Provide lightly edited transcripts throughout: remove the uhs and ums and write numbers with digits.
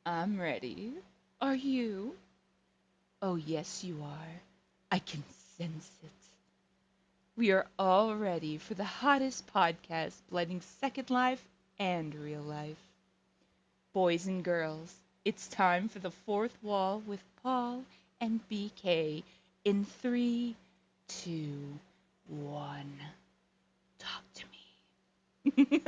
I'm ready. Are you? Oh, yes, you are. I can sense it. We are all ready for the hottest podcast blending Second Life and real life. Boys and girls, it's time for the fourth wall with Paul and BK in three, two, one. Talk to me.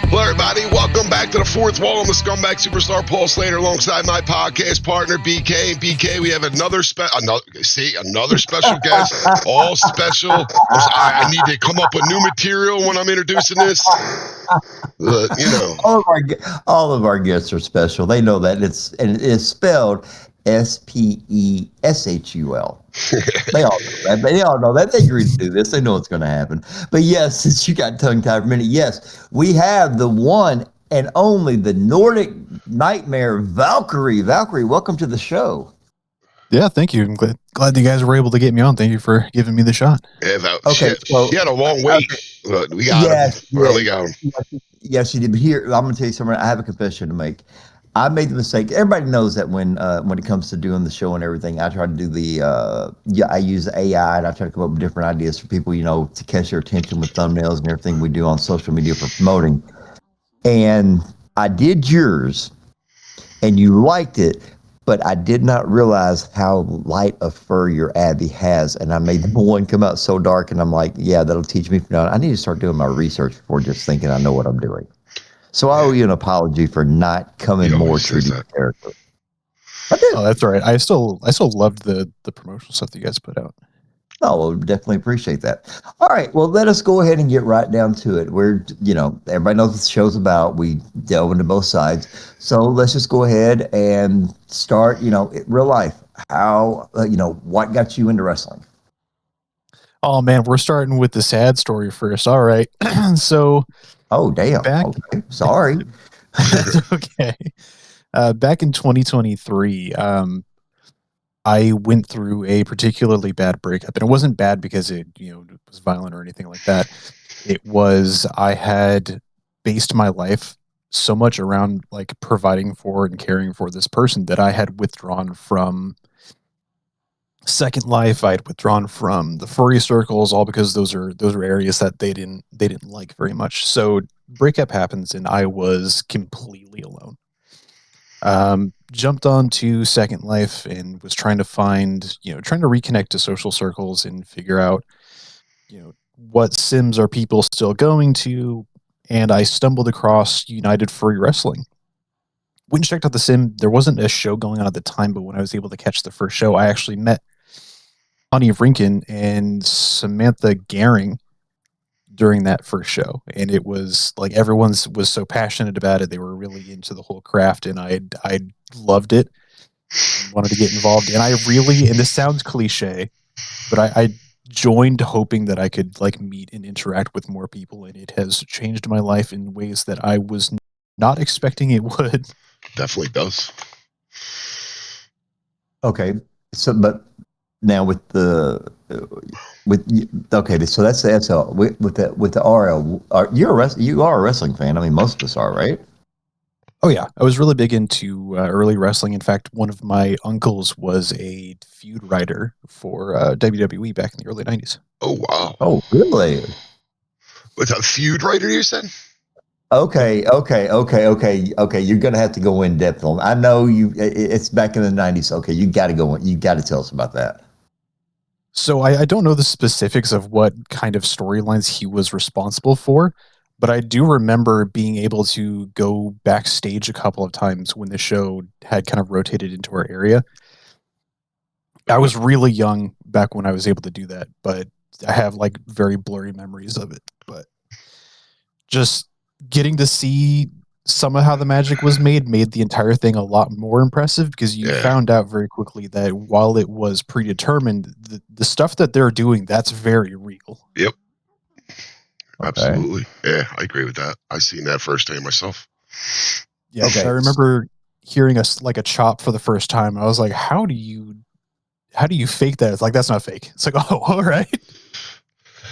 Hello, everybody. Welcome back to the Fourth Wall. I'm the scumbag superstar Paul Slater alongside my podcast partner BK. BK, we have another special guest. All special. I need to come up with new material when I'm introducing this. All of our guests are special. They know that it's spelled Speshul. They all know that. They all know that. They agreed to do this. They know what's going to happen. But yes, since you got tongue tied for a minute, yes, we have the one and only the Nordic nightmare Valkyrie. Valkyrie, welcome to the show. Yeah, thank you. I'm glad you guys were able to get me on. Thank you for giving me the shot. Yeah, Okay, she had a long wait, but we got him. Finally got him. Yes, you did. But here, I'm going to tell you something. I have a confession to make. I made the mistake. Everybody knows that when it comes to doing the show and everything, I try to do I use AI and I try to come up with different ideas for people, to catch their attention with thumbnails and everything we do on social media for promoting. And I did yours, and you liked it, but I did not realize how light a fur your Abby has. And I made the one come out so dark, and I'm like, yeah, that'll teach me. I need to start doing my research before just thinking I know what I'm doing. So I owe you an apology for not coming more true to the character. Oh, that's all right. I still loved the promotional stuff that you guys put out. Oh, well, definitely appreciate that. All right, well, let us go ahead and get right down to it. Everybody knows what the show's about. We delve into both sides. So let's just go ahead and start, real life. How, what got you into wrestling? Oh, man, we're starting with the sad story first. All right. So. Oh, damn. Okay. Sorry. That's okay. Back in 2023, I went through a particularly bad breakup, and it wasn't bad because it was violent or anything like that. It was, I had based my life so much around like providing for and caring for this person that I had withdrawn from Second Life. I had withdrawn from the furry circles, all because those are areas that they didn't like very much. So breakup happens, and I was completely alone. Jumped on to Second Life and was trying to trying to reconnect to social circles and figure out, what Sims are people still going to. And I stumbled across United Furry Wrestling. Went and checked out the Sim. There wasn't a show going on at the time, but when I was able to catch the first show, I actually met Honey Rinkin and Samantha Gehring during that first show, and it was like everyone was so passionate about it. They were really into the whole craft, and I loved it and wanted to get involved. And I really, and this sounds cliche, but I joined hoping that I could like meet and interact with more people, and it has changed my life in ways that I was not expecting it would. Definitely does. Okay, so but now so that's the SL with the RL. You are a wrestling fan. I mean, most of us are, right? Oh yeah, I was really big into early wrestling. In fact, one of my uncles was a feud writer for WWE back in the early 90s. Oh wow! Oh really? With a feud writer, you said? Okay. You're gonna have to go in depth on. I know you. It's back in the 90s. Okay, you got to go in. You got to tell us about that. So I don't know the specifics of what kind of storylines he was responsible for, but I do remember being able to go backstage a couple of times when the show had kind of rotated into our area. I was really young back when I was able to do that, but I have like very blurry memories of it. But just getting to see some of how the magic was made the entire thing a lot more impressive, because you found out very quickly that while it was predetermined, the stuff that they're doing, that's very real. Yep. Absolutely. Yeah, I agree with that. I seen that firsthand myself. Yeah, okay. I remember hearing like a chop for the first time. I was like, how do you fake that? It's like, that's not fake. It's like, oh, all right.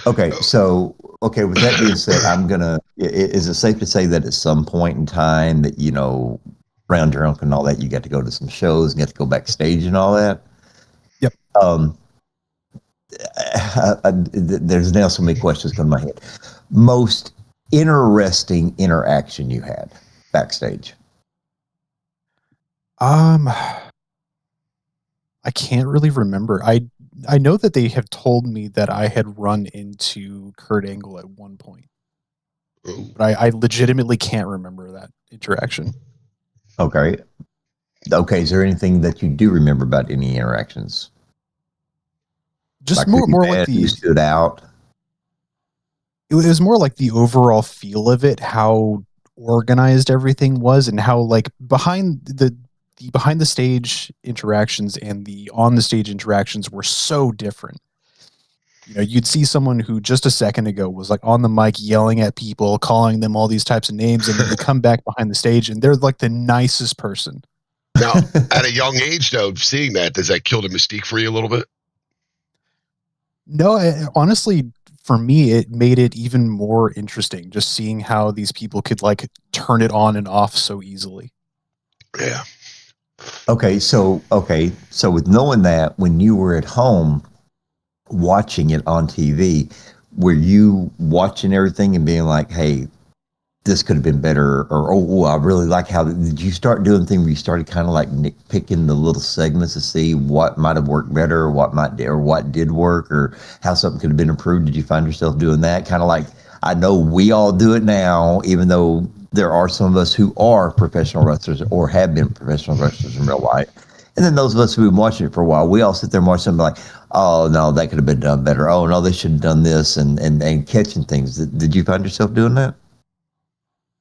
Okay, so with that being said, is it safe to say that at some point in time that around drunk and all that, you got to go to some shows and get to go backstage and all that? Yep. There's now so many questions come to my head. Most interesting interaction you had backstage? I can't really remember. I know that they have told me that I had run into Kurt Angle at one point, but I legitimately can't remember that interaction. Okay. Is there anything that you do remember about any interactions? Just Like more like who stood out? It was more like the overall feel of it, how organized everything was, and how like behind the stage interactions and the on the stage interactions were so different. You'd see someone who just a second ago was like on the mic yelling at people, calling them all these types of names, and then they come back behind the stage and they're like the nicest person. Now, at a young age, though, seeing that, does that kill the mystique for you a little bit? No, honestly, for me, it made it even more interesting just seeing how these people could like turn it on and off so easily. Yeah. Okay, so with knowing that, when you were at home watching it on TV, were you watching everything and being like, "Hey, this could have been better," or "Oh, I really like how"? Did you start doing things where you started kind of like nitpicking the little segments to see what might have worked better, or what did work, or how something could have been improved? Did you find yourself doing that? Kind of like, I know we all do it now, even though there are some of us who are professional wrestlers or have been professional wrestlers in real life. And then those of us who've been watching it for a while, we all sit there and watch something like, "Oh no, that could have been done better. Oh no, they should have done this," and catching things. Did you find yourself doing that?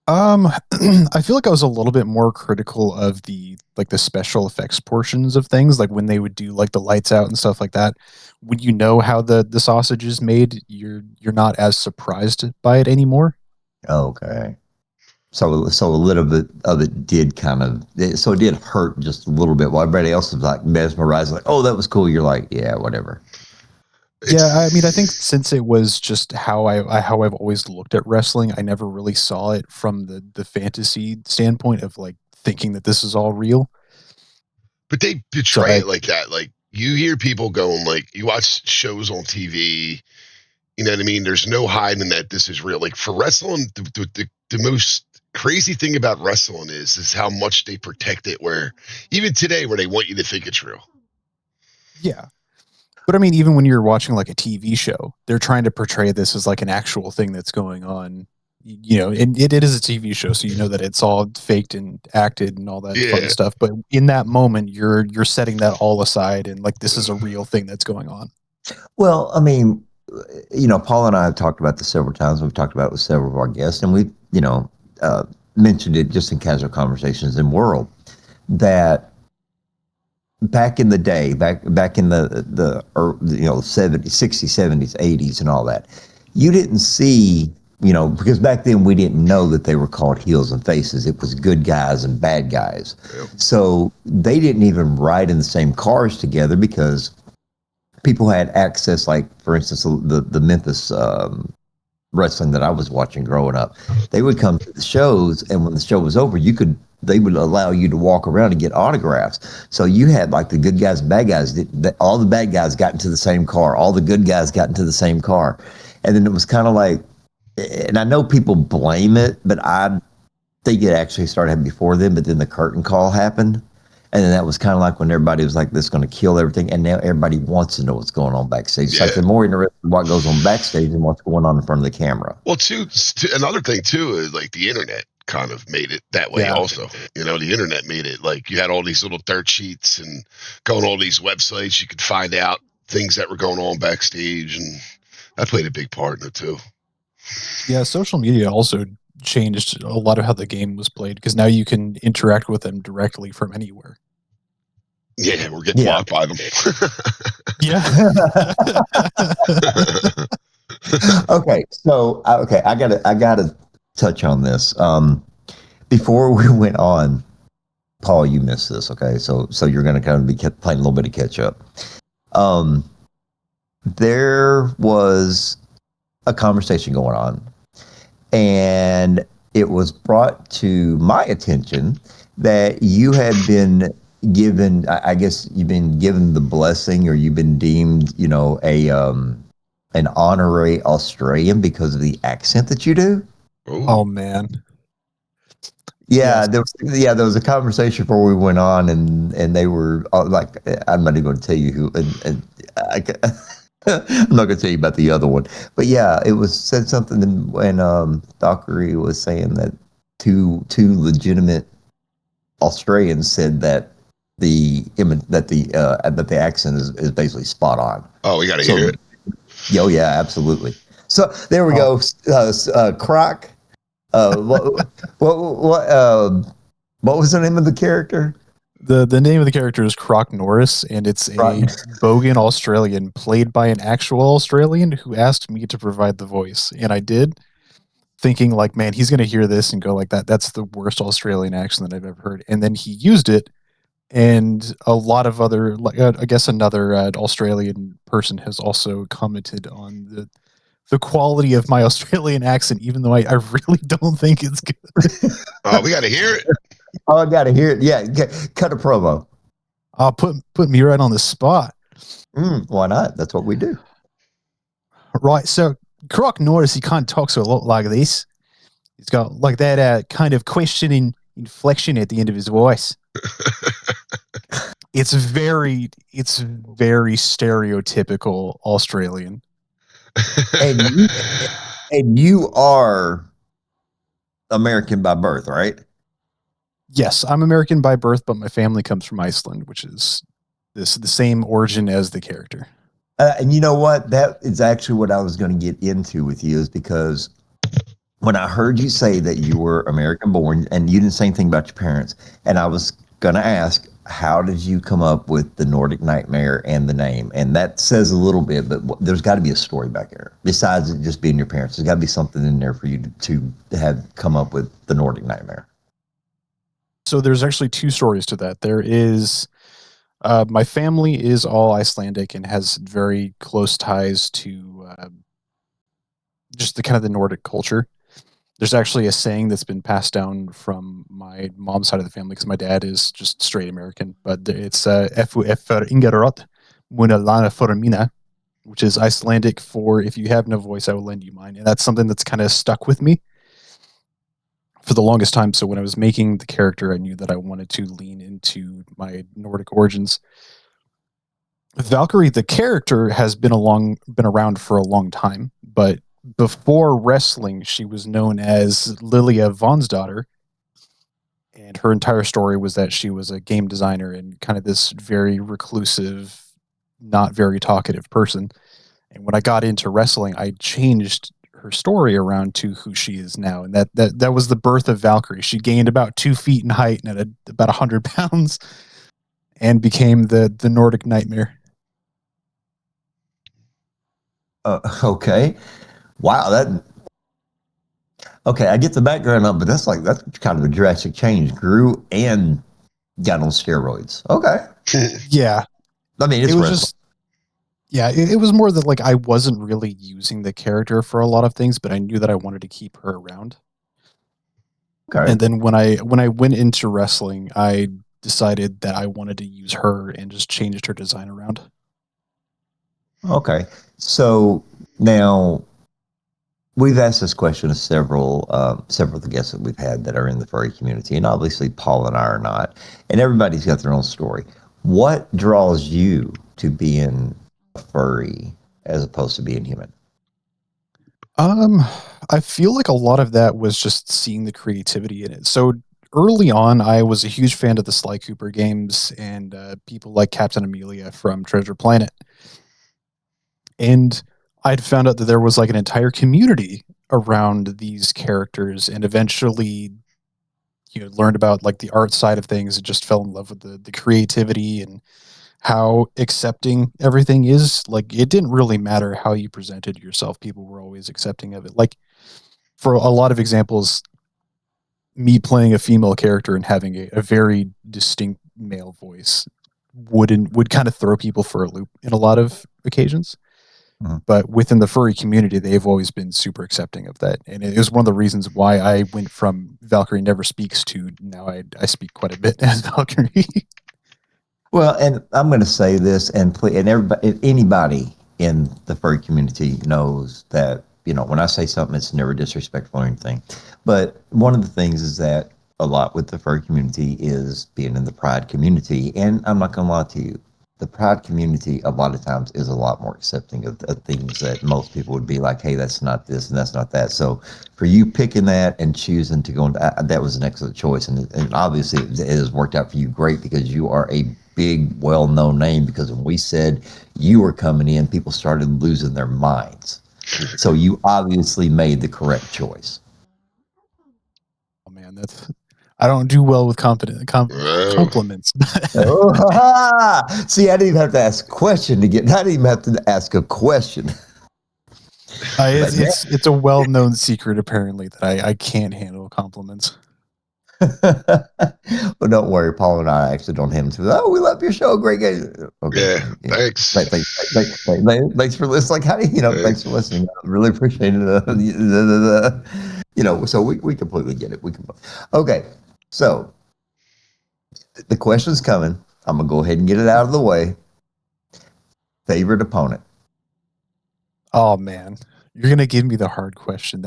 I feel like I was a little bit more critical of the special effects portions of things, like when they would do like the lights out and stuff like that. When you know how the sausage is made, you're not as surprised by it anymore. Okay. So a little bit of it did so it did hurt just a little bit while everybody else was like mesmerized, like, "Oh, that was cool." You're like, "Yeah, whatever." Yeah, I mean, I think since it was just how I've always looked at wrestling, I never really saw it from the fantasy standpoint of like thinking that this is all real. But they So portray it like that. Like, you hear people going, like, you watch shows on TV, you know what I mean? There's no hiding that this is real. Like, for wrestling, the most crazy thing about wrestling is how much they protect it, where even today, where they want you to think it's real. yeah, but I mean, even when you're watching like a TV show, they're trying to portray this as like an actual thing that's going on. And it is a TV show, so you know that it's all faked and acted and all that fun Yeah. stuff. But in that moment, you're setting that all aside and like this is a real thing that's going on. Well, I mean, Paul and I have talked about this several times. We've talked about it with several of our guests, and we've mentioned it just in casual conversations in world that back in the day, back in the 70s, 60s, 70s, 80s, and all that, you didn't see, because back then we didn't know that they were called heels and faces. It was good guys and bad guys. Yep. So they didn't even ride in the same cars together because people had access, like, for instance, the Memphis wrestling that I was watching growing up. They would come to the shows, and when the show was over, they would allow you to walk around and get autographs. So you had like the good guys and bad guys. All the bad guys got into the same car. All the good guys got into the same car. And then it was kind of like, and I know people blame it, but I think it actually started happening before then, but then the curtain call happened. And then that was kind of like when everybody was like, "This is going to kill everything." And now everybody wants to know what's going on backstage. It's like they're more interested in what goes on backstage than what's going on in front of the camera. Well, another thing too is like the internet kind of made it that way. Yeah. Also, the internet made it like you had all these little dirt sheets and going all these websites. You could find out things that were going on backstage, and that played a big part in it too. Yeah, social media also changed a lot of how the game was played because now you can interact with them directly from anywhere. Yeah, we're getting blocked by them. Yeah. Okay, so I gotta touch on this. Before we went on, Paul, you missed this. Okay, so you're going to kind of be playing a little bit of catch up. There was a conversation going on, and it was brought to my attention that you had been given, I guess you've been given the blessing, or you've been deemed, a an honorary Australian because of the accent that you do. Oh man. Yeah, Yes. there was a conversation before we went on, and they were like, I'm not even going to tell you who, and I'm not going to tell you about the other one, but yeah, it was said something when Valkyrie was saying that two legitimate Australians said that the accent is basically spot on. Oh, we got to So, hear it. yeah, absolutely. So there we go. Croc. What was the name of the character? The name of the character is Croc Norris, and it's a bogan Australian played by an actual Australian who asked me to provide the voice, and I did, thinking like, man, he's gonna hear this and go like that. That's the worst Australian accent that I've ever heard. And then he used it, and a lot of other, like I guess another Australian person has also commented on the quality of my Australian accent, even though I really don't think it's good. Oh, we got to hear it. Oh, I got to hear it. Yeah, cut a promo. Put me right on the spot. Why not? That's what we do. Right. So Croc Norris, he kind of talks a lot like this. He's got like that kind of questioning inflection at the end of his voice. It's very stereotypical Australian. And you are American by birth, right? Yes, I'm American by birth, but my family comes from Iceland, which is the same origin as the character. And you know what? That is actually what I was going to get into with you, is because when I heard you say that you were American born and you didn't say anything about your parents, and I was going to ask, how did you come up with the Nordic Nightmare and the name? And that says a little bit, but there's got to be a story back there besides it just being your parents. There's got to be something in there for you to have come up with the Nordic Nightmare. So there's actually two stories to that. There is my family is all Icelandic and has very close ties to just the kind of the Nordic culture. There's actually a saying that's been passed down from my mom's side of the family, because my dad is just straight American, but it's "Fu för ingerot, muna lana för mina," which is Icelandic for "if you have no voice, I will lend you mine." And that's something that's kind of stuck with me for the longest time. So when I was making the character, I knew that I wanted to lean into my Nordic origins. Valkyrie, the character, has been around for a long time, but before wrestling, she was known as Lilia Vonsdottir, and her entire story was that she was a game designer and kind of this very reclusive, not very talkative person. And when I got into wrestling, I changed her story around to who she is now, and that was the birth of Valkyrie. She gained about 2 feet in height and at about 100 pounds, and became the Nordic Nightmare. Okay. Wow. Okay. I get the background up, but that's kind of a drastic change. Grew and got on steroids. Okay. Yeah. I mean, it was just, it was more that like I wasn't really using the character for a lot of things, but I knew that I wanted to keep her around. Okay. And then when I went into wrestling, I decided that I wanted to use her and just changed her design around. Okay. So now we've asked this question to several of the guests that we've had that are in the furry community, and obviously Paul and I are not, and everybody's got their own story. What draws you to being a furry as opposed to being human? I feel like a lot of that was just seeing the creativity in it. So early on, I was a huge fan of the Sly Cooper games and people like Captain Amelia from Treasure Planet. And I'd found out that there was like an entire community around these characters, and eventually, learned about like the art side of things and just fell in love with the creativity and how accepting everything is. Like, it didn't really matter how you presented yourself. People were always accepting of it. Like, for a lot of examples, me playing a female character and having a very distinct male voice would kind of throw people for a loop in a lot of occasions. But within the furry community, they've always been super accepting of that. And it is one of the reasons why I went from Valkyrie never speaks to now I speak quite a bit as Valkyrie. Well, and I'm going to say this, and everybody, anybody in the furry community knows that, when I say something, it's never disrespectful or anything. But one of the things is that a lot with the furry community is being in the pride community. And I'm not going to lie to you, the pride community a lot of times is a lot more accepting of things that most people would be like, hey, that's not this and that's not that. So for you picking that and choosing to go into that was an excellent choice. And obviously it has worked out for you great because you are a big, well-known name, because when we said you were coming in, people started losing their minds. So you obviously made the correct choice. Oh man, I don't do well with compliments. See, I didn't even have to ask a question I didn't even have to ask a question. It's a well-known secret apparently that I can't handle compliments. Well, don't worry, Paul and I actually don't have to. Oh, we love your show, great game. Okay, yeah, thanks. Thanks for listening. Thanks for listening. I really appreciate it. So we completely get it. Okay, so the question's coming. I'm gonna go ahead and get it out of the way. Favorite opponent? Oh man, you're gonna give me the hard question.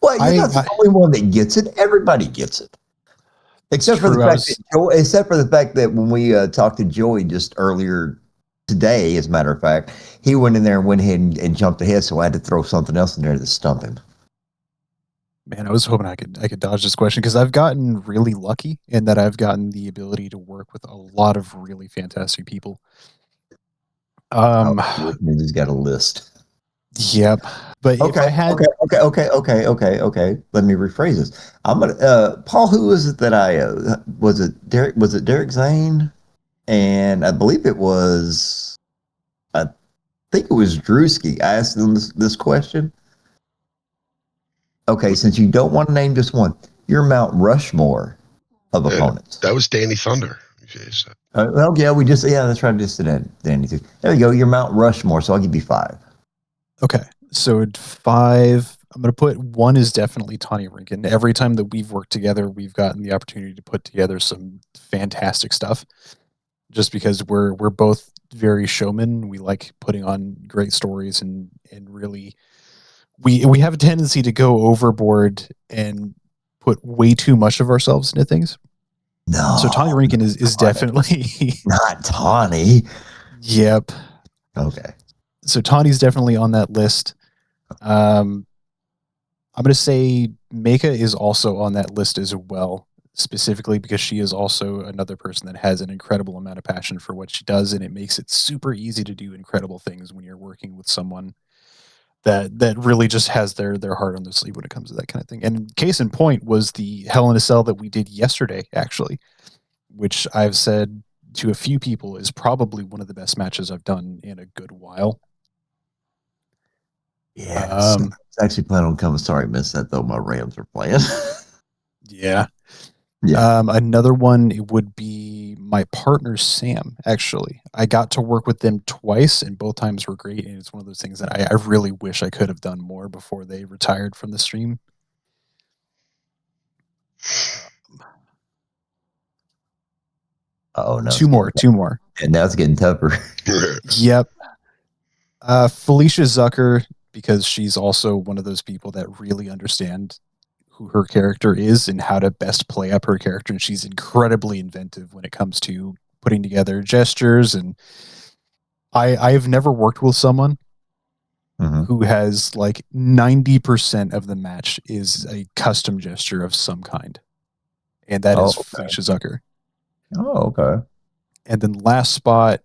Well, you're not the only one that gets it. Everybody gets it. Except for the fact that when we talked to Joey just earlier today, as a matter of fact, he went in there and went ahead and jumped ahead, so I had to throw something else in there to stump him. Man, I was hoping I could dodge this question because I've gotten really lucky in that I've gotten the ability to work with a lot of really fantastic people. He's got a list. Yep. But if I had okay. Let me rephrase this. I'm gonna Paul, who was it that I was it Derek Zane? And I believe it was I think it was Drewski. I asked him this question. Okay, since you don't want to name just one, your Mount Rushmore of opponents. That was Danny Thunder. Well, yeah, that's right. Just did Danny too. There you go. Your Mount Rushmore. So I'll give you 5. Okay, so 5. I'm going to put 1 is definitely Tawny Rinkin. Every time that we've worked together, we've gotten the opportunity to put together some fantastic stuff. Just because we're both very showmen, we like putting on great stories and really we have a tendency to go overboard and put way too much of ourselves into things. No. So Tawny Rinkin is definitely not Tawny. Yep. Okay. So Tawny's definitely on that list. I'm going to say Meika is also on that list as well, specifically because she is also another person that has an incredible amount of passion for what she does, and it makes it super easy to do incredible things when you're working with someone that really just has their heart on their sleeve when it comes to that kind of thing. And case in point was the Hell in a Cell that we did yesterday, actually, which I've said to a few people is probably one of the best matches I've done in a good while. Yeah, I was actually planning on coming. Sorry, I missed that though. My Rams are playing. Yeah. Yeah. Another one would be my partner Sam. Actually, I got to work with them twice, and both times were great. And it's one of those things that I really wish I could have done more before they retired from the stream. Oh no! Two more, and now it's getting tougher. Yep. Felicia Zucker, because she's also one of those people that really understand who her character is and how to best play up her character, and she's incredibly inventive when it comes to putting together gestures. And I've never worked with someone who has like 90% of the match is a custom gesture of some kind, and that is Felicia Zucker. Oh, okay. And then last spot,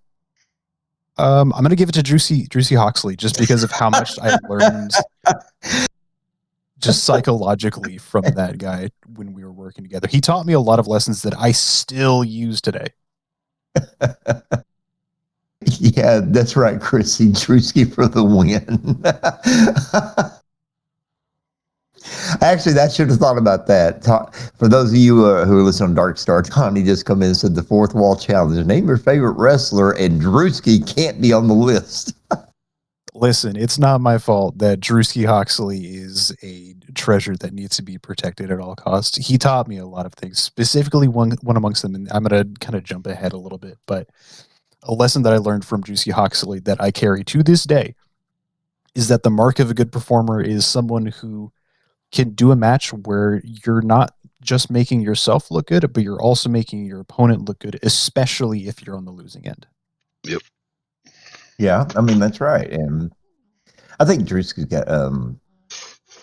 I'm going to give it to Drewsy Hawksley, just because of how much I learned just psychologically from that guy when we were working together. He taught me a lot of lessons that I still use today. Yeah, that's right, Chrissy. Drewski for the win. Actually, I should have thought about that. For those of you who are listening on Dark Star, Tony just come in and said the fourth wall challenge. Name your favorite wrestler, and Drewski can't be on the list. Listen, it's not my fault that Drewski Hoxley is a treasure that needs to be protected at all costs. He taught me a lot of things, specifically one amongst them, and I'm going to kind of jump ahead a little bit, but a lesson that I learned from Drewski Hoxley that I carry to this day is that the mark of a good performer is someone who can do a match where you're not just making yourself look good, but you're also making your opponent look good, especially if you're on the losing end. Yep. Yeah, I mean that's right, and I think Drewski's got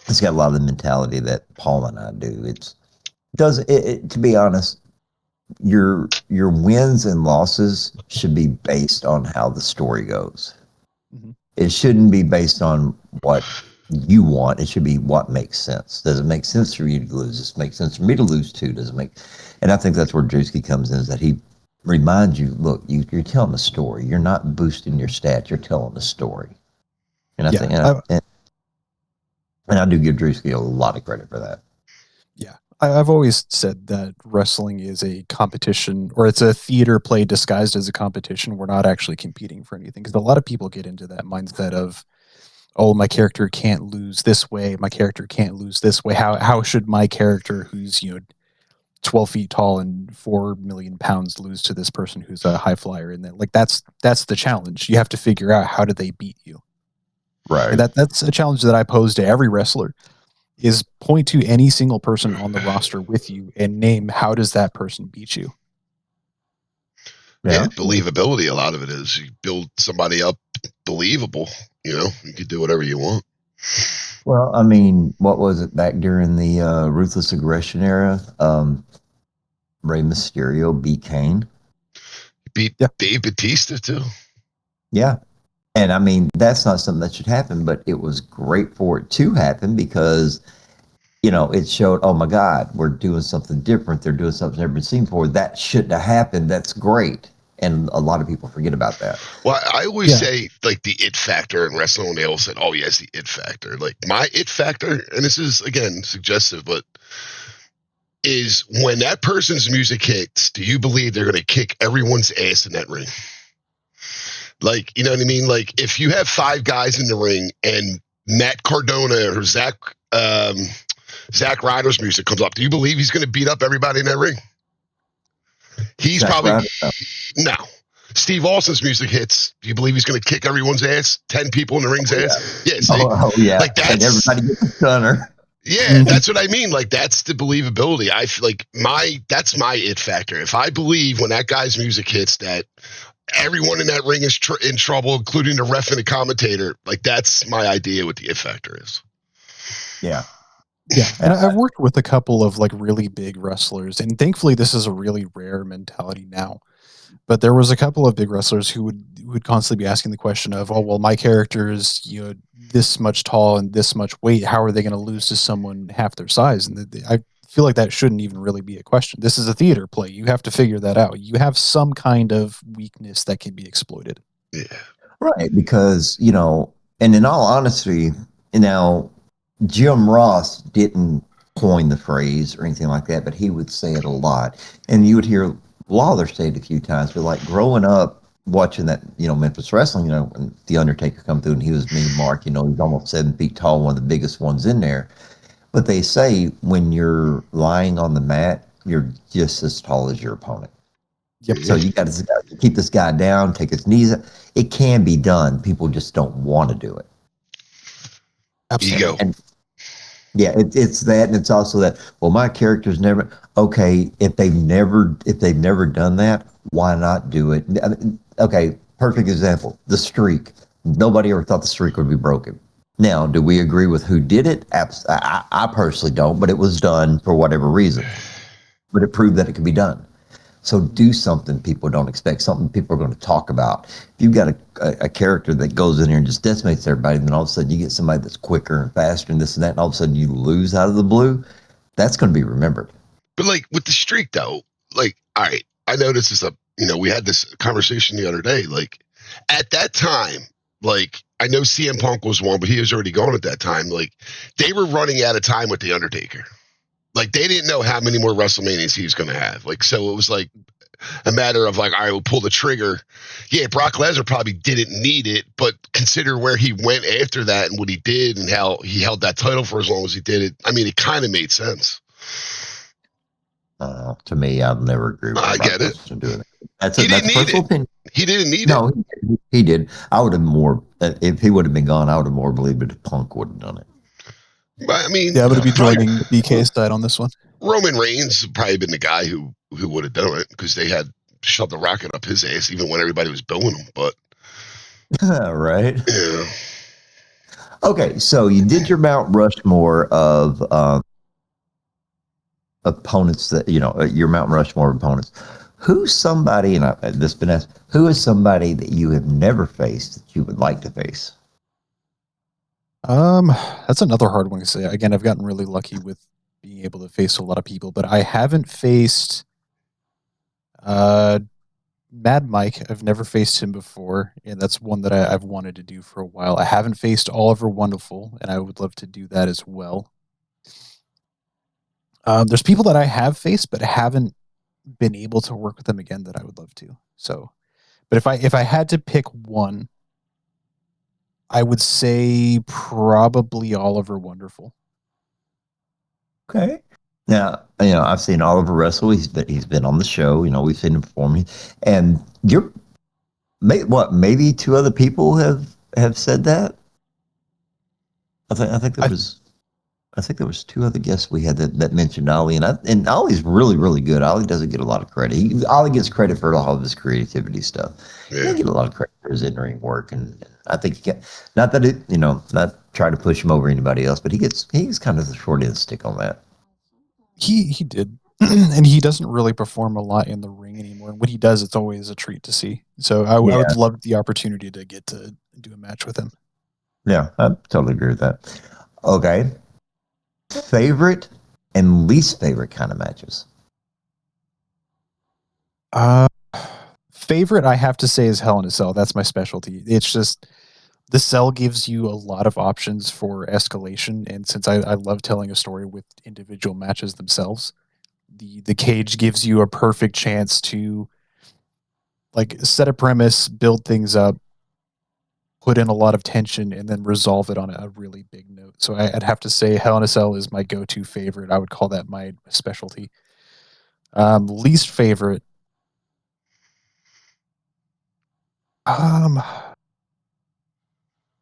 it's got a lot of the mentality that Paul and I do. To be honest, your wins and losses should be based on how the story goes. Mm-hmm. It shouldn't be based on what you want. It should be what makes sense. Does it make sense for you to lose? Does it make sense for me to lose too? Does it make? And I think that's where Drewski comes in, is that he reminds you, look, you're telling a story. You're not boosting your stats. You're telling a story. And I think, and I do give Drewski a lot of credit for that. Yeah. I've always said that wrestling is a competition, or it's a theater play disguised as a competition. We're not actually competing for anything, because a lot of people get into that mindset of, oh, my character can't lose this way. My character can't lose this way. How should my character, who's 12 feet tall and 4 million pounds, lose to this person who's a high flyer? And then, like, that's the challenge. You have to figure out, how do they beat you? Right. And that's a challenge that I pose to every wrestler, is point to any single person on the roster with you and name, how does that person beat you? Yeah, believability. A lot of it is you build somebody up believable. You could do whatever you want. Well, I mean, what was it back during the Ruthless Aggression era? Rey Mysterio beat Kane. Beat Dave Batista too. Yeah. And I mean, that's not something that should happen, but it was great for it to happen, because, it showed, oh my God, we're doing something different. They're doing something never been seen before. That shouldn't have happened. That's great. And a lot of people forget about that. Well, I always say, like, the it factor in wrestling, they all said, oh, yes, the it factor. Like, my it factor, and this is, again, suggestive, but is when that person's music hits, do you believe they're going to kick everyone's ass in that ring? Like, you know what I mean? Like, if you have 5 guys in the ring and Matt Cardona or Zack Ryder's music comes up, do you believe he's going to beat up everybody in that ring? He's Zach probably Ryder, no. Steve Austin's music hits. Do you believe he's going to kick everyone's ass? 10 people in the ring's ass. Yeah. Yeah. Like, that's, and everybody gets a stunner. Yeah, that's what I mean. Like, that's the believability. I feel like that's my it factor. If I believe when that guy's music hits that everyone in that ring is in trouble, including the ref and the commentator, like, that's my idea what the it factor is. Yeah. Yeah, and I've worked with a couple of, like, really big wrestlers, and thankfully this is a really rare mentality now. But there was a couple of big wrestlers who would constantly be asking the question of, oh, well, my character is this much tall and this much weight. How are they going to lose to someone half their size? And I feel like that shouldn't even really be a question. This is a theater play. You have to figure that out. You have some kind of weakness that can be exploited. Yeah, right. Because and in all honesty, Jim Ross didn't coin the phrase or anything like that, but he would say it a lot. And you would hear Lawler say it a few times, but like growing up watching that, Memphis wrestling, when The Undertaker come through and he was Mean Mark, he's almost 7 feet tall, one of the biggest ones in there. But they say when you're lying on the mat, you're just as tall as your opponent. Yep. So you got to keep this guy down, take his knees up. It can be done. People just don't want to do it. Absolutely. Ego. And yeah, it's that, and it's also that. Well, my character's never okay. If they've never done that, why not do it? I mean, okay, perfect example: the streak. Nobody ever thought the streak would be broken. Now, do we agree with who did it? I personally don't, but it was done for whatever reason. But it proved that it could be done. So do something people don't expect, something people are going to talk about. If you've got a character that goes in there and just decimates everybody, and then all of a sudden you get somebody that's quicker and faster and this and that, and all of a sudden you lose out of the blue, that's going to be remembered. But like with the streak though, like, all right, I know this is we had this conversation the other day. Like, at that time, Like, I know CM Punk was one, but he was already gone at that time. Like, they were running out of time with The Undertaker. Like, they didn't know how many more WrestleManias he was going to have. Like, so it was like a matter of like, I will pull the trigger. Yeah, Brock Lesnar probably didn't need it, but consider where he went after that and what he did and how he held that title for as long as he did it. I mean, it kind of made sense. To me, I'll never agree with I Brock get it. Lesnar doing it. That's He that's didn't a need personal it. opinion. He didn't need it. No, he did. I would have more if he would have been gone. I would have more believed that Punk would have done it. But, I mean, Yeah, I'm going to be probably joining BK's side on this one. Roman Reigns would probably been the guy who would have done it because they had shoved the rocket up his ass even when everybody was booing him. But Right. yeah, Okay, so you did your Mount Rushmore of opponents that your Mount Rushmore opponents. Who's somebody, and this been asked, who is somebody that you have never faced that you would like to face? That's another hard one to say. Again, I've gotten really lucky with being able to face a lot of people, but I haven't faced Mad Mike. I've never faced him before, and that's one that I've wanted to do for a while. I haven't faced Oliver Wonderful, and I would love to do that as well. There's people that I have faced, but haven't been able to work with them again that I would love to. So, but if I had to pick one, I would say probably Oliver Wonderful. Okay. Now, I've seen Oliver wrestle. He's been on the show. We've seen him perform. And maybe two other people have said that. I think there was two other guests we had that mentioned Ollie, and Ollie's really, really good. Ollie doesn't get a lot of credit. Ollie gets credit for all of his creativity stuff. He doesn't get a lot of credit for his in-ring work, and I think not that it, not try to push him over anybody else, but he's kind of the short end of the stick on that. He did, and he doesn't really perform a lot in the ring anymore. And when he does, it's always a treat to see. So I would love the opportunity to get to do a match with him. Yeah, I totally agree with that. Okay. Favorite and least favorite kind of matches? Favorite, I have to say, is Hell in a Cell. That's my specialty. It's just the cell gives you a lot of options for escalation, and since I love telling a story with individual matches themselves, the cage gives you a perfect chance to like set a premise, build things up, put in a lot of tension, and then resolve it on a really big note. So I'd have to say Hell in a Cell is my go-to favorite. I would call that my specialty. Least favorite.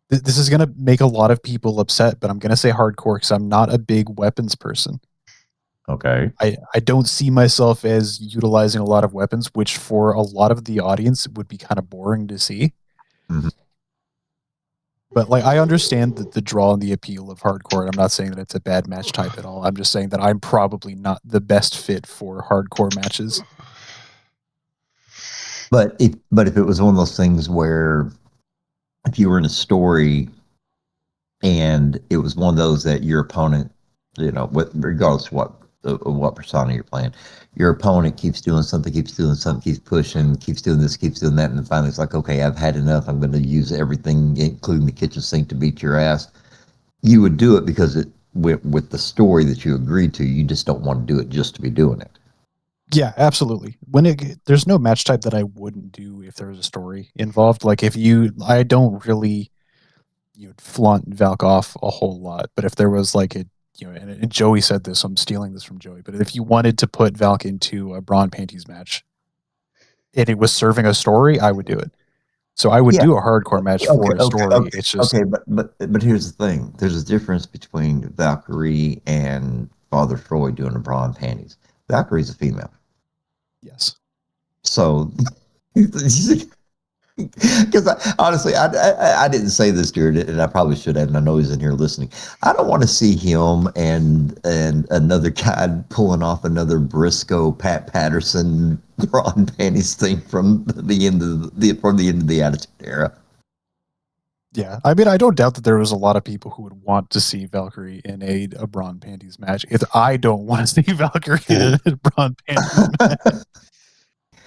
This is going to make a lot of people upset, but I'm going to say hardcore because I'm not a big weapons person. Okay. I don't see myself as utilizing a lot of weapons, which for a lot of the audience would be kind of boring to see. Mm-hmm. But like, I understand the draw and the appeal of hardcore. And I'm not saying that it's a bad match type at all. I'm just saying that I'm probably not the best fit for hardcore matches. But if it was one of those things where if you were in a story and it was one of those that your opponent, regardless of what persona you're playing, your opponent keeps doing something, keeps pushing, keeps doing this, keeps doing that, and then finally it's like, okay, I've had enough. I'm going to use everything, including the kitchen sink, to beat your ass. You would do it because with the story that you agreed to. You just don't want to do it just to be doing it. Yeah, absolutely. There's no match type that I wouldn't do if there was a story involved. Like I don't really flaunt Valk off a whole lot, but if there was like and Joey said this, I'm stealing this from Joey, but if you wanted to put Valk into a Bra and Panties match and it was serving a story, I would do it. So I would do a hardcore match for a story. Okay, it's just but here's the thing. There's a difference between Valkyrie and Father Troy doing a Bra and Panties. Valkyrie's a female. Yes. So, because honestly, I didn't say this during it, and I probably should have, and I know he's in here listening. I don't want to see him and another guy pulling off another Briscoe Pat Patterson Bra and Panties thing from the end of the Attitude Era. Yeah, I mean, I don't doubt that there was a lot of people who would want to see Valkyrie in a Bra and Panties match. I don't want to see Valkyrie in a Bra and Panties match.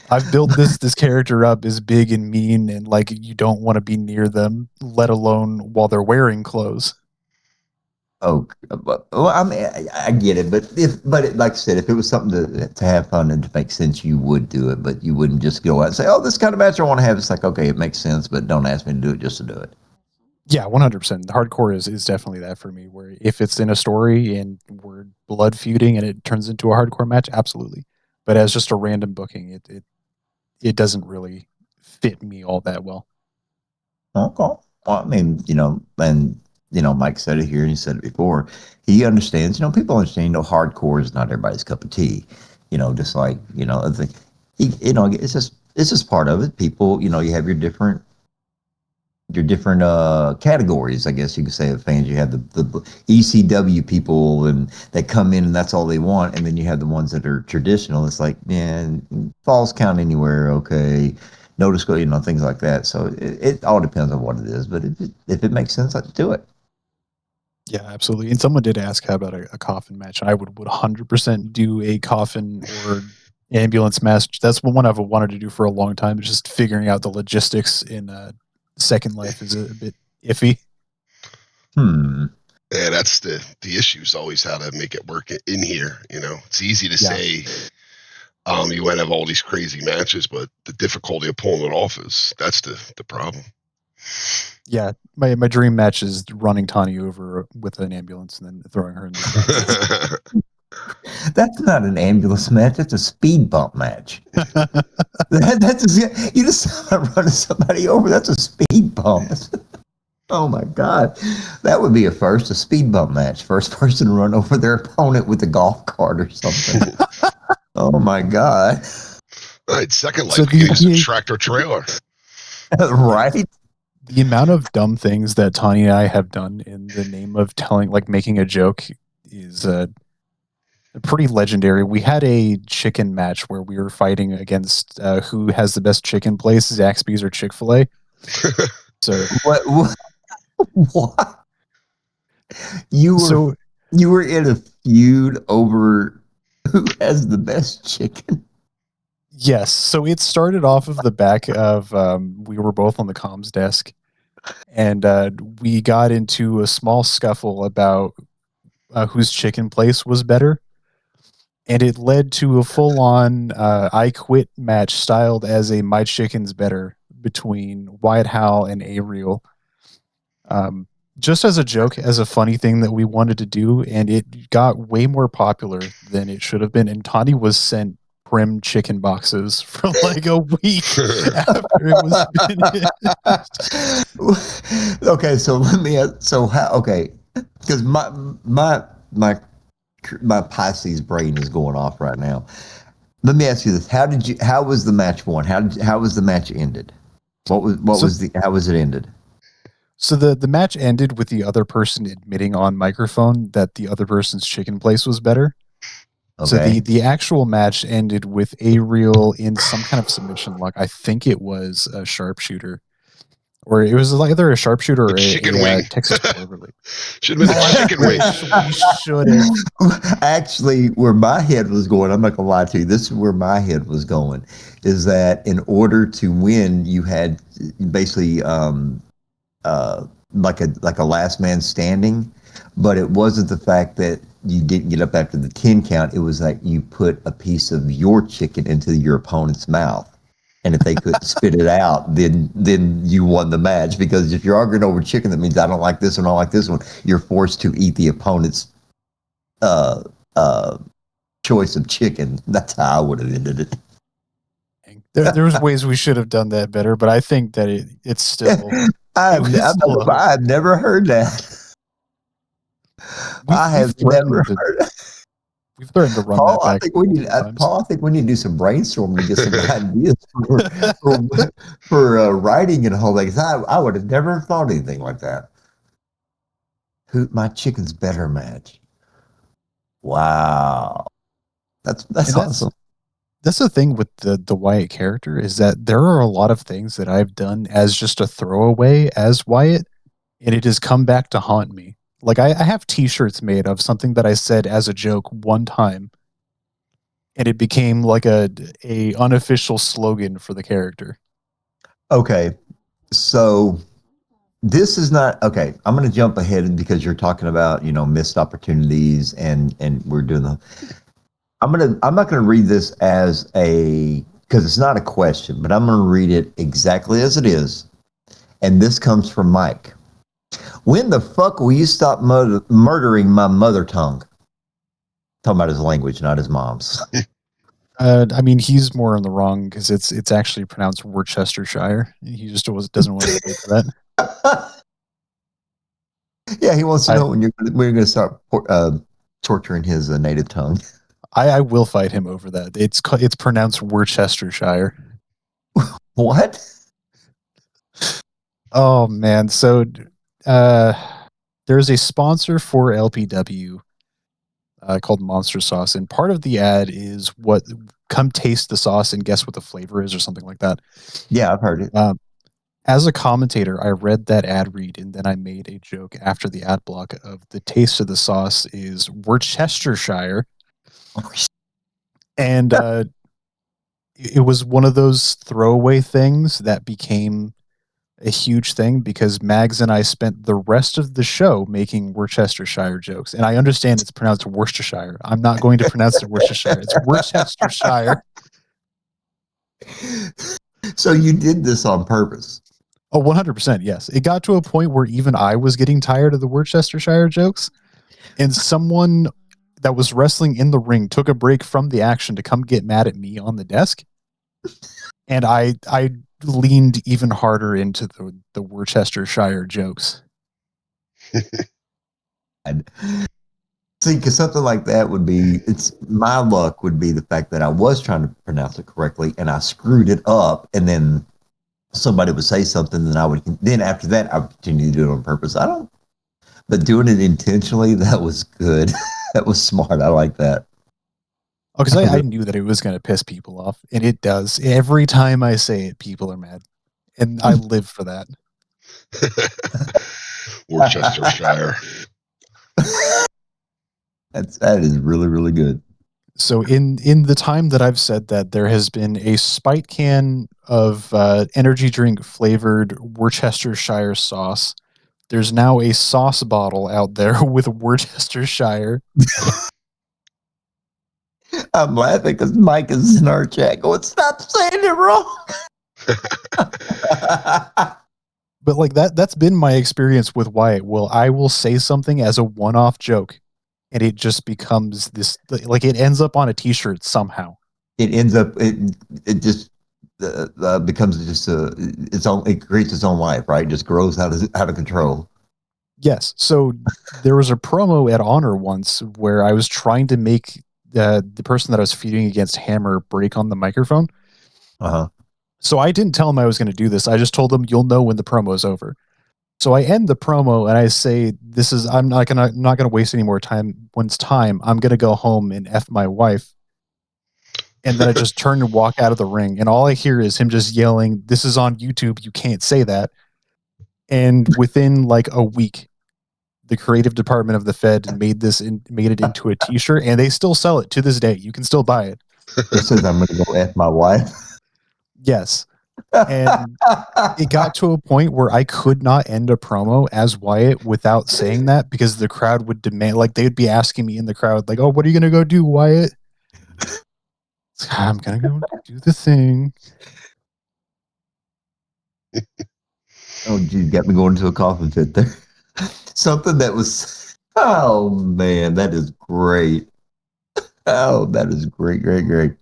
I've built this character up as big and mean, and like you don't want to be near them, let alone while they're wearing clothes. Oh, well, I mean, I get it, like I said, if it was something to have fun and to make sense, you would do it, but you wouldn't just go out and say, "Oh, this kind of match I want to have." It's like, okay, it makes sense, but don't ask me to do it just to do it. Yeah, 100%. The hardcore is definitely that for me. Where if it's in a story and we're blood feuding and it turns into a hardcore match, absolutely. But as just a random booking, it doesn't really fit me all that well. Okay. Well, I mean, and Mike said it here, and he said it before. He understands. People understand. Hardcore is not everybody's cup of tea. Just like I think, it's just part of it. People, you have your different categories, I guess you could say, of fans. You have the ECW people, and that come in and that's all they want, and then you have the ones that are traditional. It's like, man, falls count anywhere, okay, no disco, things like that. So it all depends on what it is, but if it makes sense, let's do it. Yeah, absolutely. And someone did ask how about a coffin match. I would 100% do a coffin or ambulance match. That's one I've wanted to do for a long time. Just figuring out the logistics in Second Life is a bit iffy. Yeah, that's the issue, is always how to make it work in here. It's easy to say you might have all these crazy matches, but the difficulty of pulling it off that's the problem. Yeah, my dream match is running Tani over with an ambulance and then throwing her in the sky. That's not an ambulance match. That's a speed bump match. You just running somebody over. That's a speed bump. Oh my God, that would be a first, a speed bump match. First person to run over their opponent with a golf cart or something. Oh my God. All right, Second Life, we can use a tractor trailer. Right? The amount of dumb things that Tani and I have done in the name of making a joke is pretty legendary. We had a chicken match where we were fighting against who has the best chicken place, Zaxby's or Chick-fil-A. So what? You were in a feud over who has the best chicken? Yes. So it started off of the back of we were both on the comms desk, and we got into a small scuffle about whose chicken place was better. And it led to a full-on I Quit match styled as a My Chicken's Better between Wyatt Howe and Ariel. Just as a joke, as a funny thing that we wanted to do, and it got way more popular than it should have been. And Tani was sent Prim chicken boxes for like a week after it was finished. Okay, so because my Pisces brain is going off right now. Let me ask you this: how was the match won? How was the match ended? How was it ended? So the match ended with the other person admitting on microphone that the other person's chicken place was better. Okay. So the actual match ended with Ariel in some kind of submission lock. I think it was a sharpshooter. Or it was either a sharpshooter or a Texas Cloverleaf. Should have been a chicken wing. We should have. Actually, where my head was going, I'm not going to lie to you, this is where my head was going, is that in order to win, you had basically like a last man standing, but it wasn't the fact that you didn't get up after the 10 count. It was like you put a piece of your chicken into your opponent's mouth. And if they couldn't spit it out, then you won the match. Because if you're arguing over chicken, that means I don't like this one, I don't like this one. You're forced to eat the opponent's choice of chicken. That's how I would have ended it. There's ways we should have done that better, but I think that it's still. I've never heard that. I have never heard that. We've threatened to run Paul, that back. I think we need to do some brainstorming to get some ideas for writing and all that. Because I would have never thought anything like that. My chicken's better match. Wow, that's awesome. That's the thing with the Wyatt character, is that there are a lot of things that I've done as just a throwaway as Wyatt, and it has come back to haunt me. Like I have T-shirts made of something that I said as a joke one time, and it became like a unofficial slogan for the character. Okay, so this is not okay. I'm going to jump ahead because you're talking about missed opportunities and we're doing the. I'm not going to read this as a because it's not a question, but I'm going to read it exactly as it is. And this comes from Mike. When the fuck will you stop murdering my mother tongue? Talking about his language, not his mom's. I mean, he's more in the wrong because it's actually pronounced Worcestershire. He just doesn't want to admit to that. Yeah, he wants to know when you're going to start torturing his native tongue. I will fight him over that. It's pronounced Worcestershire. What? Oh man, so there's a sponsor for LPW called Monster Sauce, and part of the ad is come taste the sauce and guess what the flavor is or something like that. Yeah, I've heard it. As a commentator, I read that ad read and then I made a joke after the ad block of the taste of the sauce is Worcestershire. And it was one of those throwaway things that became a huge thing because Mags and I spent the rest of the show making Worcestershire jokes. And I understand it's pronounced Worcestershire. I'm not going to pronounce it Worcestershire. It's Worcestershire. So you did this on purpose? Oh, 100%. Yes. It got to a point where even I was getting tired of the Worcestershire jokes. And someone that was wrestling in the ring took a break from the action to come get mad at me on the desk. And I leaned even harder into the Worcestershire jokes. See, because something like that would be, my luck would be the fact that I was trying to pronounce it correctly and I screwed it up, and then somebody would say something, then after that I would continue to do it on purpose. But doing it intentionally, that was good. That was smart. I like that. Oh, because I knew that it was going to piss people off, and it does. Every time I say it, people are mad, and I live for that. Worcestershire. That is really, really good. So in the time that I've said that, there has been a spite can of energy drink flavored Worcestershire sauce. There's now a sauce bottle out there with Worcestershire. I'm laughing because Mike is in our chat going, stop saying it wrong. But like that's been my experience with Wyatt. I will say something as a one-off joke, and it just becomes this, like it ends up on a t-shirt somehow. It ends up, it just becomes just it creates its own life, right? It just grows out of control. Yes. So there was a promo at Honor once where I was trying to make the person that I was feuding against Hammer break on the microphone. Uh-huh. So I didn't tell him I was going to do this. I just told him you'll know when the promo is over. So I end the promo and I say, I'm not gonna waste any more time. When it's time, I'm gonna go home and F my wife. And then I just turn and walk out of the ring, and all I hear is him just yelling, "This is on YouTube, you can't say that." And within like a week, the creative department of the Fed made it into a t-shirt, and they still sell it to this day. You can still buy it. It says I'm gonna go F my wife. Yes. And it got to a point where I could not end a promo as Wyatt without saying that, because the crowd would demand, like they'd be asking me in the crowd, like, "Oh, what are you going to go do, Wyatt?" I'm going to go do the thing. Oh, geez, got me going to a coffin fit there. Something that was, oh man, that is great. Oh, that is great, great, great.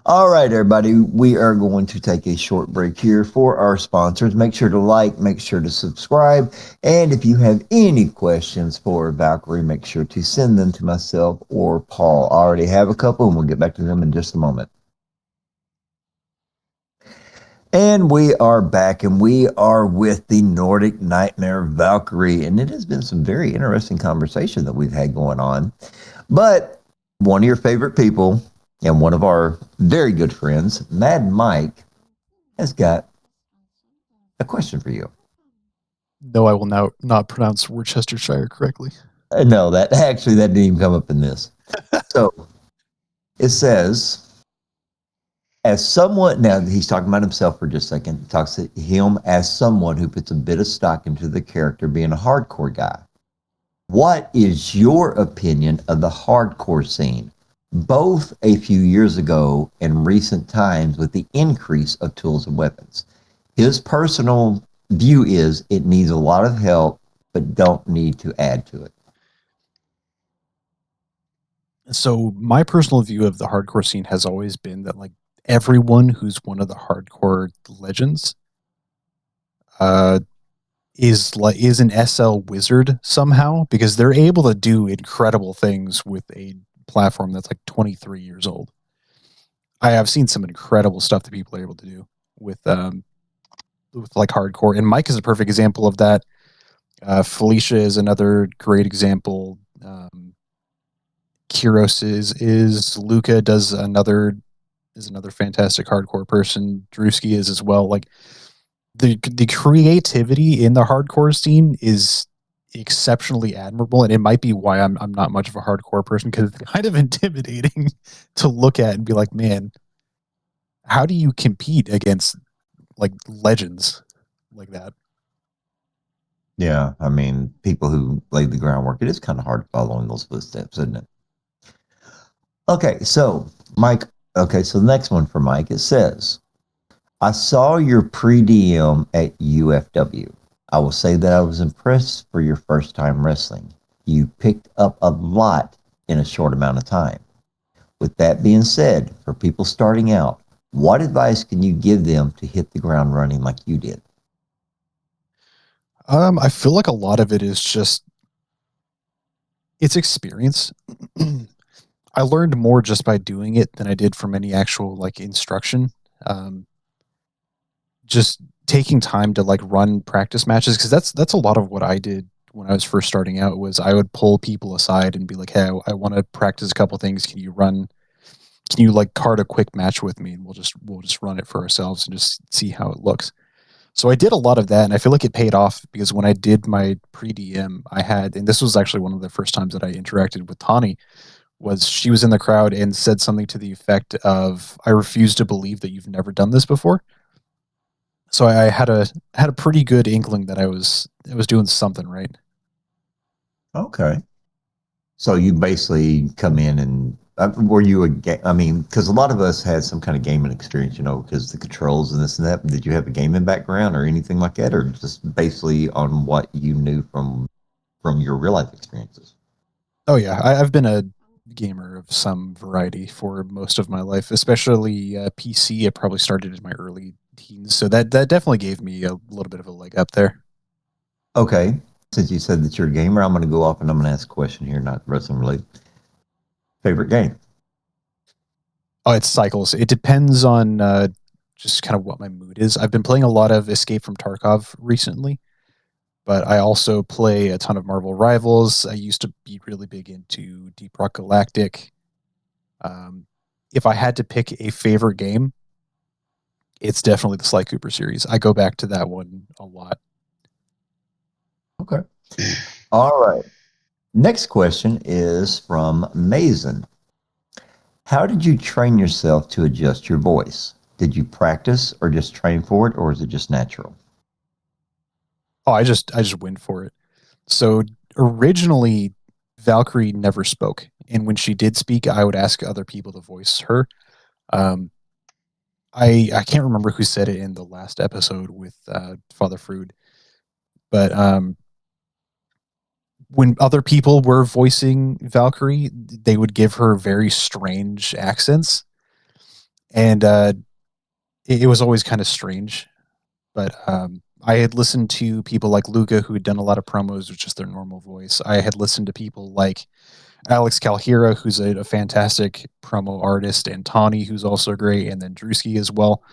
All right, everybody, we are going to take a short break here for our sponsors. Make sure to like, make sure to subscribe, and if you have any questions for Valkyrie, make sure to send them to myself or Paul. I already have a couple, and we'll get back to them in just a moment. And we are back, and we are with the Nordic Nightmare Valkyrie, and it has been some very interesting conversation that we've had going on. But one of your favorite people, and one of our very good friends, Mad Mike, has got a question for you. No, I will now not pronounce Worcestershire correctly. No, that didn't even come up in this. So, It says, as someone, now he's talking about himself for just a second, he talks to him as someone who puts a bit of stock into the character being a hardcore guy. What is your opinion of the hardcore scene, both a few years ago and recent times with the increase of tools and weapons? His personal view is it needs a lot of help, but don't need to add to it. So my personal view of the hardcore scene has always been that like everyone who's one of the hardcore legends uh, is an SL wizard somehow, because they're able to do incredible things with a platform that's like 23 years old. I have seen some incredible stuff that people are able to do with like hardcore, and Mike is a perfect example of that. Felicia is another great example. Kiros is Luca is another fantastic hardcore person. Drewski is as well. Like the creativity in the hardcore scene is exceptionally admirable, and it might be why I'm not much of a hardcore person, because it's kind of intimidating to look at and be like, man, how do you compete against like legends like that? Yeah, I mean, people who laid the groundwork, it is kind of hard to follow in those footsteps, isn't it? Okay, so Mike, okay, so the next one for Mike, it says, I saw your pre-DM at UFW. I will say that I was impressed for your first time wrestling. You picked up a lot in a short amount of time. With that being said, for people starting out, what advice can you give them to hit the ground running like you did? I feel like a lot of it is just it's experience. I learned more just by doing it than I did from any actual like instruction. Um, just taking time to like run practice matches, because that's a lot of what I did when I was first starting out. Was I would pull people aside and be like, "Hey, I want to practice a couple things. Can you like card a quick match with me, and we'll just run it for ourselves and just see how it looks." So I did a lot of that, and I feel like it paid off, because when I did my pre DM, I had, and this was actually one of the first times that I interacted with Tawny, was she was in the crowd and said something to the effect of, "I refuse to believe that you've never done this before." So I had a pretty good inkling that I was doing something right. Okay. So you basically come in and were you I mean, because a lot of us had some kind of gaming experience, you know, because the controls and this and that. Did you have a gaming background or anything like that, or just basically on what you knew from your real life experiences? Oh yeah, I've been a gamer of some variety for most of my life, especially PC. I probably started in my early teens, so that definitely gave me a little bit of a leg up there. Okay. Since you said that you're a gamer, I'm going to go off and I'm going to ask a question here, not wrestling related. Favorite game? Oh, it's cycles. It depends on just kind of what my mood is. I've been playing a lot of Escape from Tarkov recently, but I also play a ton of Marvel Rivals. I used to be really big into Deep Rock Galactic. Um, if I had to pick a favorite game, it's definitely the Sly Cooper series. I go back to that one a lot. Okay. All right. Next question is from Mason. How did you train yourself to adjust your voice? Did you practice or just train for it, or is it just natural? Oh, I just went for it. So originally, Valkyrie never spoke, and when she did speak, I would ask other people to voice her. Um, I can't remember who said it in the last episode with Father Frood, but when other people were voicing Valkyrie, they would give her very strange accents, and it was always kind of strange. But I had listened to people like Luca, who had done a lot of promos with just their normal voice. I had listened to people like Alex Calhira, who's a fantastic promo artist, and Tawny, who's also great, and then Drewski as well.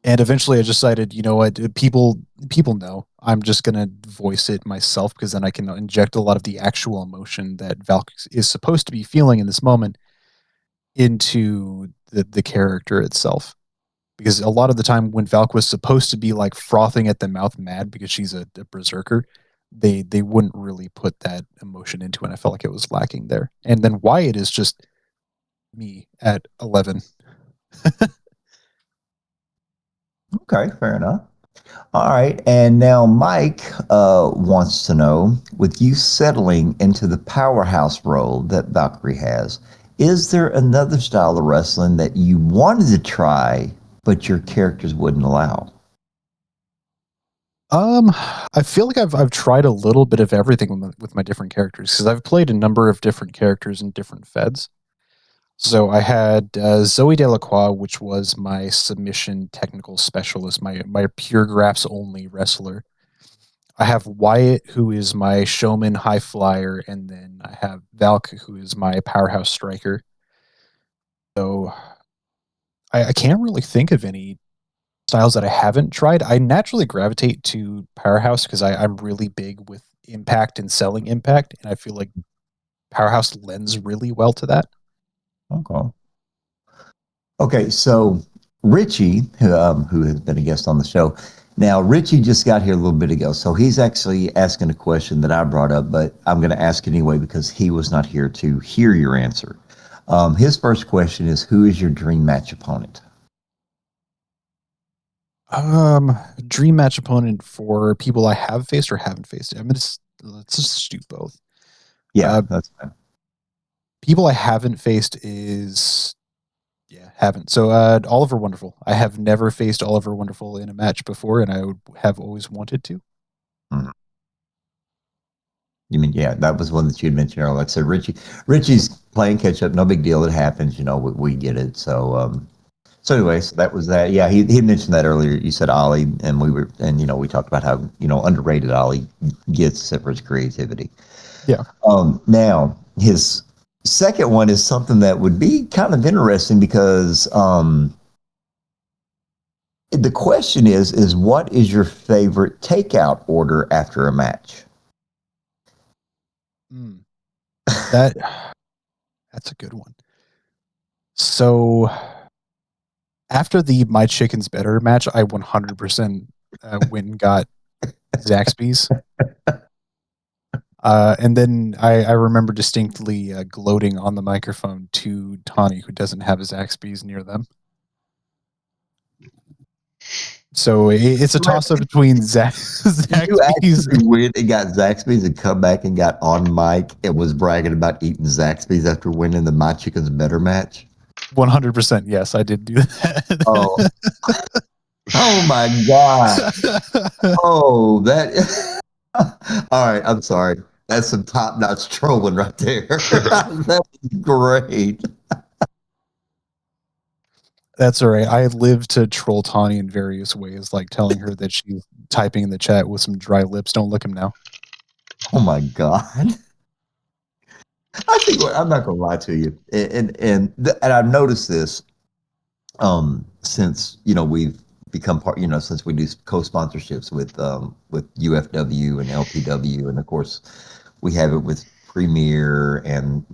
And eventually I decided, you know what, people know. I'm just gonna voice it myself, because then I can inject a lot of the actual emotion that Valk is supposed to be feeling in this moment into the character itself. Because a lot of the time when Valk was supposed to be like frothing at the mouth mad because she's a berserker, they wouldn't really put that emotion into it. And I felt like it was lacking there. And then Wyatt is just me at 11. Okay, fair enough. All right, and now Mike wants to know, with you settling into the powerhouse role that Valkyrie has, is there another style of wrestling that you wanted to try, but your characters wouldn't allow? I feel like I've tried a little bit of everything with my different characters because I've played a number of different characters in different feds. So I had Zoe Delacroix, which was my submission technical specialist, my pure graphs only wrestler. I have Wyatt, who is my showman high flyer, and then I have Valk, who is my powerhouse striker. So I can't really think of any styles that I haven't tried. I naturally gravitate to powerhouse because I'm really big with impact and selling impact, and I feel like powerhouse lends really well to that. Okay. Okay, so Richie, who has been a guest on the show, now Richie just got here a little bit ago, so he's actually asking a question that I brought up, but I'm going to ask anyway because he was not here to hear your answer. His first question is, who is your dream match opponent? Dream match opponent for people I have faced or haven't faced. I mean, let's just do both. Yeah, that's fine. People I haven't faced is haven't. So Oliver Wonderful. I have never faced Oliver Wonderful in a match before, and I would have always wanted to. Mhm. You mean, yeah, that was one that you had mentioned earlier. Like I said, Richie's playing catch up. No big deal. It happens. You know, we get it. So anyway, so that was that. Yeah, he mentioned that earlier. You said Ollie, and we talked about how underrated Ollie gets except for his creativity. Yeah. Now his second one is something that would be kind of interesting because the question is what is your favorite takeout order after a match? That's a good one. So after the My Chicken's Better match, I 100% went and got Zaxby's. And then I remember distinctly gloating on the microphone to Tawny, who doesn't have his Zaxby's near them. So it's a toss up between Zaxby's. You actually went and got Zaxby's and come back and got on mic and was bragging about eating Zaxby's after winning the My Chicken's Better match? 100%. Yes, I did do that. Oh, oh my God. Oh, that. All right. I'm sorry. That's some top notch trolling right there. That's great. That's all right. I live to troll Tawny in various ways, like telling her that she's typing in the chat with some dry lips. Don't look him now. Oh my God. I think I'm not gonna lie to you, and I've noticed this since we've become part, since we do co-sponsorships with UFW and LPW, and of course we have it with Premier and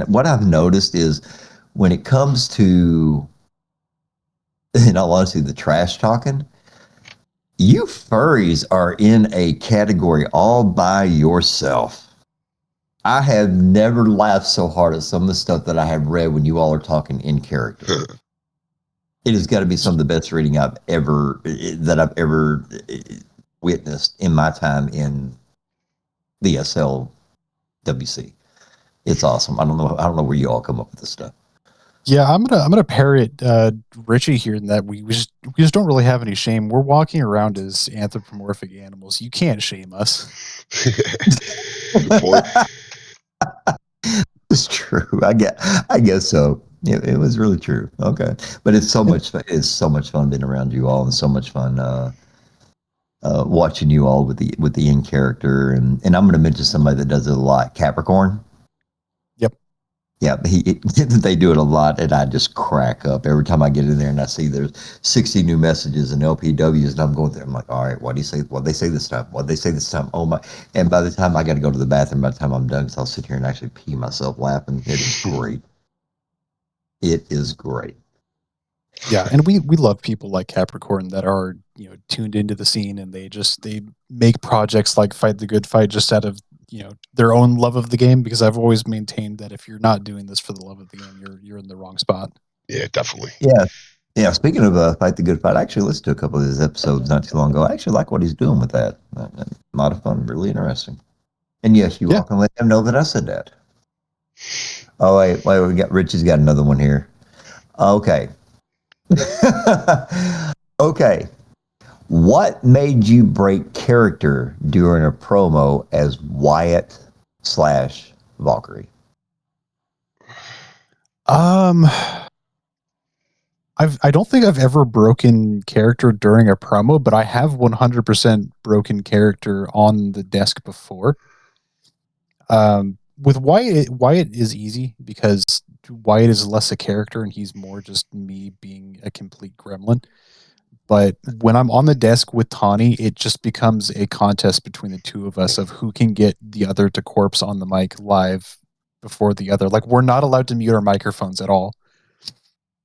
what I've noticed is when it comes to, in all honesty, the trash talking, you furries are in a category all by yourself. I have never laughed so hard at some of the stuff that I have read when you all are talking in character. It has got to be some of the best reading I've ever witnessed in my time in the SLWC. It's awesome. I don't know where you all come up with this stuff. Yeah, I'm gonna parrot Richie here in that we just don't really have any shame. We're walking around as anthropomorphic animals. You can't shame us. Good point. It's true. I guess so. It was really true. Okay, but it's so much fun. It's so much fun being around you all, and so much fun watching you all with the in character. And I'm going to mention somebody that does it a lot. Capricorn. Yep. Yeah, they do it a lot, and I just crack up every time I get in there and I see there's 60 new messages and LPWs, and I'm going there. I'm like, all right, what do you say? What they say this time? What they say this time? Oh my! And by the time I got to go to the bathroom, by the time I'm done, so I'll sit here and actually pee myself laughing. It is great. It is great. Yeah, and we love people like Capricorn that are tuned into the scene, and they make projects like Fight the Good Fight just out of their own love of the game, because I've always maintained that if you're not doing this for the love of the game, you're in the wrong spot. Yeah, definitely. Yeah. Yeah, speaking of Fight the Good Fight, I actually listened to a couple of his episodes not too long ago. I actually like what he's doing with that. A lot of fun, really interesting. And yes, you Yeah. all can let him know that I said that. Oh, wait, Richie's got another one here. Okay. Okay. What made you break character during a promo as Wyatt / Valkyrie? I don't think I've ever broken character during a promo, but I have 100% broken character on the desk before. With Wyatt is easy because Wyatt is less a character and he's more just me being a complete gremlin. But when I'm on the desk with Tawny, it just becomes a contest between the two of us of who can get the other to corpse on the mic live before the other. Like, we're not allowed to mute our microphones at all.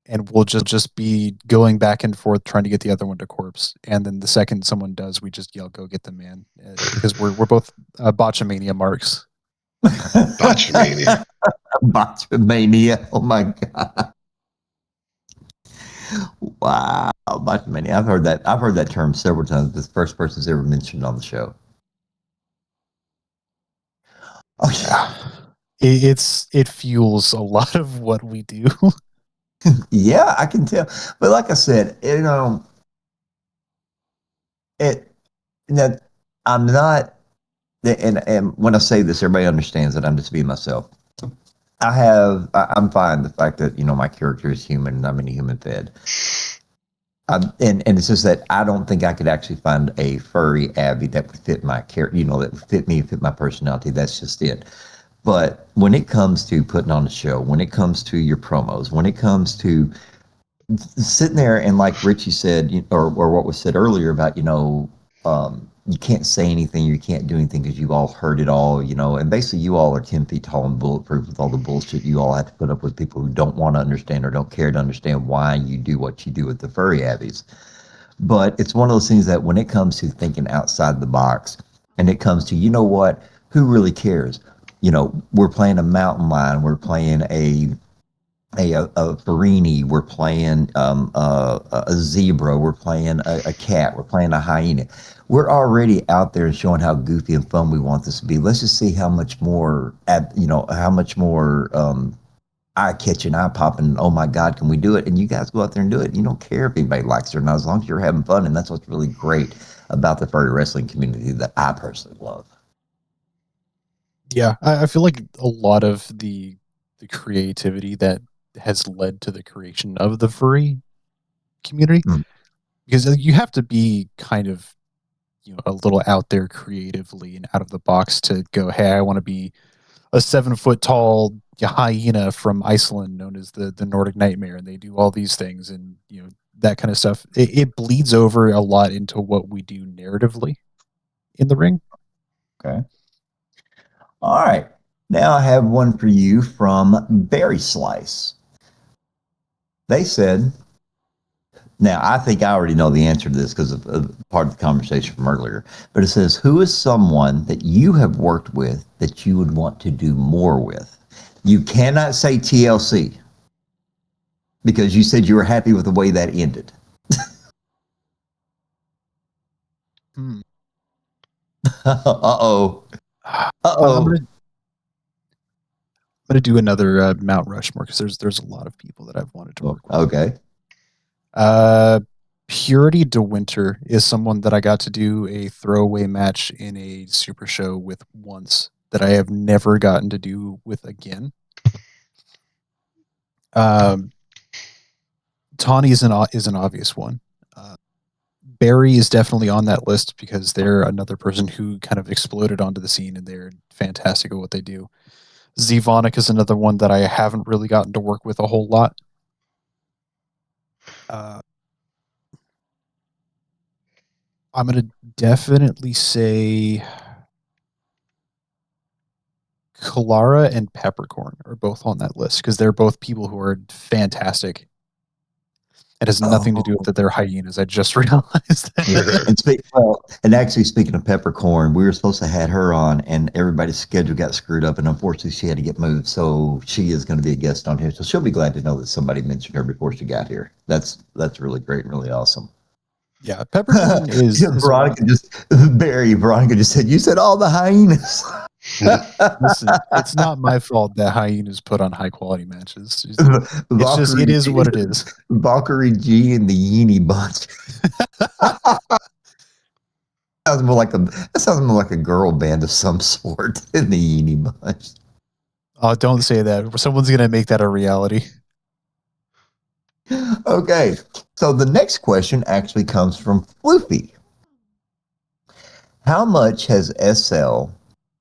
And we'll just be going back and forth trying to get the other one to corpse. And then the second someone does, we just yell, "Go get the man!" Because we're both botchamania marks. Botchamania. Botchamania. Oh my god. Wow. Botchamania. I've heard that term several times. This first person's ever mentioned on the show. Oh yeah. It fuels a lot of what we do. Yeah, I can tell. But like I said, it that I'm not and when I say this, everybody understands that I'm just being myself. I'm fine the fact that my character is human and I'm in a human fed. And it's just that I don't think I could actually find a furry Abby that would fit my character, that would fit me, fit my personality. That's just it. But when it comes to putting on a show, when it comes to your promos, when it comes to sitting there and like Richie said, or what was said earlier about, you can't say anything, you can't do anything because you all heard it all, and basically you all are 10 feet tall and bulletproof with all the bullshit you all have to put up with people who don't want to understand or don't care to understand why you do what you do with the furry abbies. But it's one of those things that when it comes to thinking outside the box and it comes to, what, who really cares? We're playing a mountain lion, we're playing a Farini, we're playing a zebra, we're playing a cat, we're playing a hyena. We're already out there showing how goofy and fun we want this to be. Let's just see how much more, eye-catching, eye-popping, oh my God, can we do it? And you guys go out there and do it. You don't care if anybody likes it or not, as long as you're having fun. And that's what's really great about the furry wrestling community that I personally love. Yeah, I feel like a lot of the creativity that has led to the creation of the furry community, because you have to be kind of a little out there creatively and out of the box to go, hey, I want to be a 7-foot tall hyena from Iceland known as the Nordic Nightmare, and they do all these things, and that kind of stuff. It bleeds over a lot into what we do narratively in the ring. Okay. All right. Now I have one for you from Berry Slice. They said, now I think I already know the answer to this because of part of the conversation from earlier, but it says, who is someone that you have worked with that you would want to do more with? You cannot say TLC because you said you were happy with the way that ended. Uh-oh. Uh-oh. I'm gonna do another Mount Rushmore because there's a lot of people that I've wanted to work with. Okay. Purity DeWinter is someone that I got to do a throwaway match in a super show with once that I have never gotten to do with again. Tawny is an obvious one. Barry is definitely on that list because they're another person who kind of exploded onto the scene and they're fantastic at what they do. Zvonik is another one that I haven't really gotten to work with a whole lot. I'm going to definitely say Kalara and Peppercorn are both on that list because they're both people who are fantastic. It has nothing to do with Oh, that they're hyenas. I just realized yeah. that. And actually, speaking of Peppercorn, we were supposed to have her on, and everybody's schedule got screwed up, and unfortunately, she had to get moved. So she is going to be a guest on here. So she'll be glad to know that somebody mentioned her before she got here. That's really great and really awesome. Yeah, Peppercorn is one. Veronica just said, "You said all the hyenas." Listen, it's not my fault that hyenas put on high quality matches. It's just it Valkyrie, is what it is. Valkyrie G and the Yeenie Bunch. That sounds more like a girl band of some sort in the Yeenie Bunch. Oh, don't say that. Someone's gonna make that a reality. Okay, so the next question actually comes from Floofy. How much has SL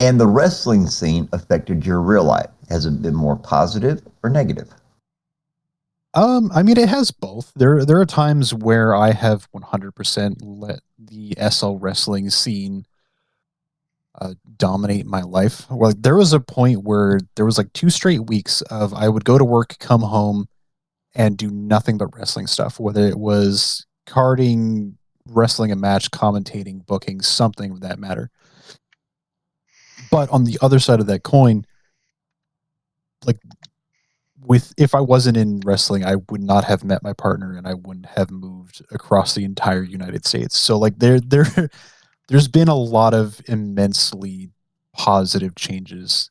and the wrestling scene affected your real life? Has it been more positive or negative? I mean, it has both. There are times where I have 100% let the SL wrestling scene dominate my life. Well, there was a point where there was like 2 straight weeks of I would go to work, come home, and do nothing but wrestling stuff, whether it was carding, wrestling a match, commentating, booking, something of that matter. But on the other side of that coin, like with if I wasn't in wrestling, I would not have met my partner and I wouldn't have moved across the entire United States. So like there's been a lot of immensely positive changes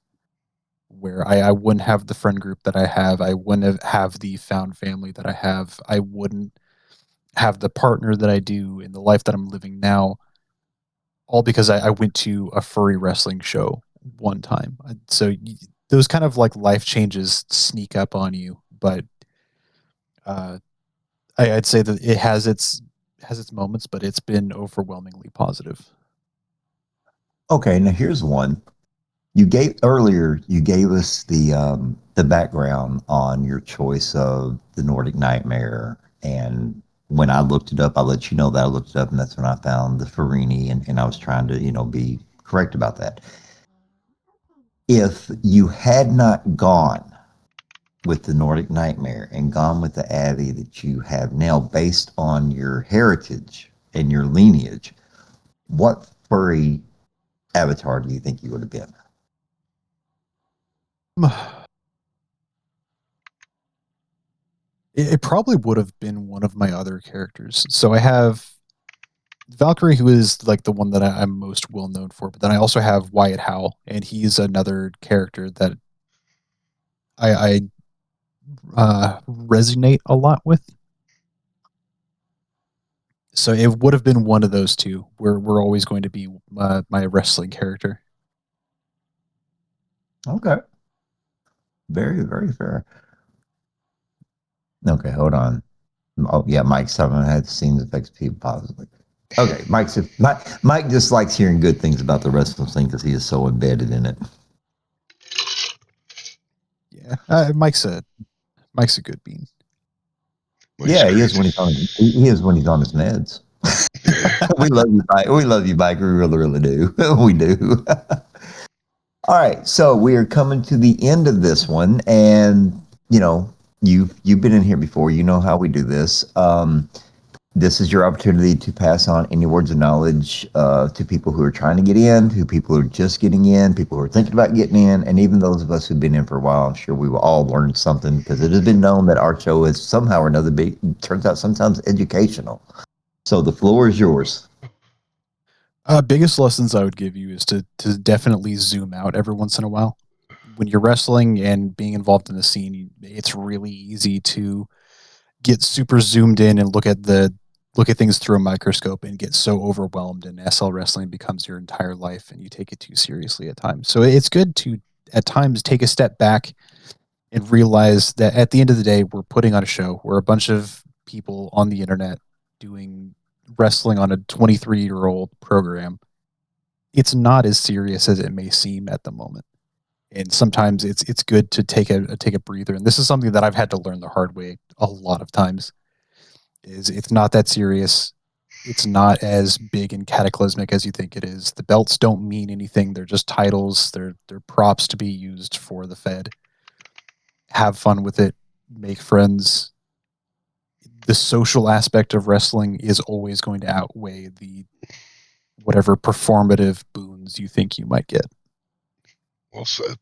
where I wouldn't have the friend group that I have. I wouldn't have the found family that I have. I wouldn't have the partner that I do in the life that I'm living now, all because I went to a furry wrestling show one time. So those kind of like life changes sneak up on you, but uh, I'd say that it has its moments, but it's been overwhelmingly positive. Okay, now here's one. You gave us the background on your choice of the Nordic Nightmare, and when I looked it up, I let you know that I looked it up, and that's when I found the Farini, and I was trying to be correct about that. If you had not gone with the Nordic Nightmare and gone with the Abby that you have now, based on your heritage and your lineage, what furry avatar do you think you would have been? It probably would have been one of my other characters. So I have Valkyrie, who is like the one that I'm most well known for, but then I also have Wyatt Howe, and he's another character that I resonate a lot with. So it would have been one of those two. We're always going to be my wrestling character. Okay, very very fair. Okay, hold on. Oh yeah, Mike's talking about how the scenes affects people positively. Okay, Mike just likes hearing good things about the wrestling scene because he is so embedded in it. Yeah, Mike's a good bean. Mike's Yeah, he is crazy. when he is when he's on his meds. We love you, Mike. We love you, Mike. We really, really do. We do. All right, so we are coming to the end of this one, and you've been in here before. You know how we do this. This is your opportunity to pass on any words of knowledge to people who are trying to get in, to people who are just getting in, people who are thinking about getting in, and even those of us who've been in for a while. I'm sure we will all learn something because it has been known that our show is somehow or another turns out sometimes educational. So the floor is yours. Biggest lessons I would give you is to definitely zoom out every once in a while. When you're wrestling and being involved in the scene, it's really easy to get super zoomed in and look at things through a microscope and get so overwhelmed, and SL wrestling becomes your entire life and you take it too seriously at times. So it's good to at times take a step back and realize that at the end of the day, we're putting on a show. We're a bunch of people on the internet doing wrestling on a 23-year-old program. It's not as serious as it may seem at the moment. And sometimes it's good to take a breather. And this is something that I've had to learn the hard way a lot of times. Is it's not that serious. It's not as big and cataclysmic as you think it is. The belts don't mean anything. They're just titles. They're props to be used for the Fed. Have fun with it. Make friends. the social aspect of wrestling is always going to outweigh the whatever performative boons you think you might get. Well said.